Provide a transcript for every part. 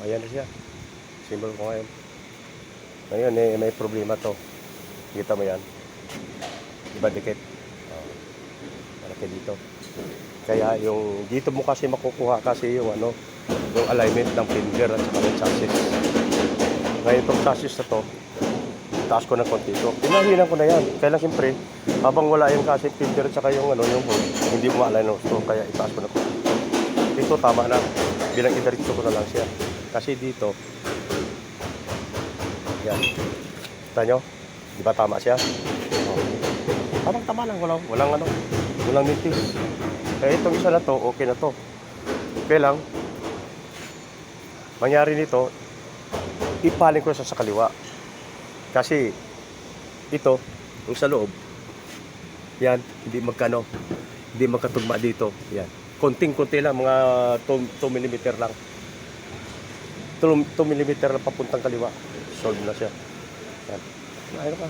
ayan na siya. Symbol ko ngayon. Ngayon may problema to. Kita mo yan. Diba dikit? Malaki dito. Kaya yung dito mo kasi makukuha kasi yung yung alignment ng finger at saka ng chassis. Ngayon itong chassis na to, taas ko ng konti ito. Pinahinan ko na yan. Kaya lang siyempre, habang wala yung kasi finger at saka yung yung bolt, hindi mo ma-align ito. Kaya itaas ko na konti ito. Dito tama na. Bilang idiretso ko na lang siya. Kasi dito, yan. Kita nyo? Di ba tama siya? Tama lang. Walang nitis. Kaya itong isa na to, okay na to. Kaya lang, mangyari nito, ipaling ko sa kaliwa. Kasi, ito, yung sa loob, yan, hindi magkatugma dito. Yan. Konting-konti lang, mga 2 mm lang. 2 mm lang papuntang kaliwa. Solve na siya. Yan. Ayun ka.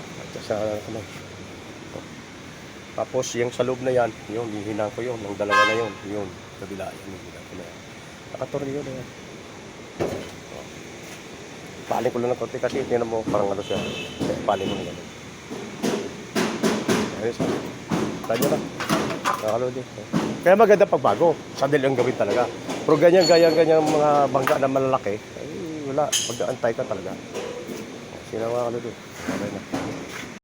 Tapos yung sa loob na yan, yung hihinang ko yun, ng dalawa na yun, yung kabila, yung hihinang ko na yan. Nakatornilyo na yan. Paling ko lang ng konti kasi tingnan mo parang siya. Paling ko lang. Ayun siya. Tanya na. Nakakalod eh. Kaya maganda pagbago. Sadil ang gawin talaga. Pero ganyan mga bangga na malalaki, ay wala. Pag-aantay ka talaga. Sino mga kalod eh. Okay na.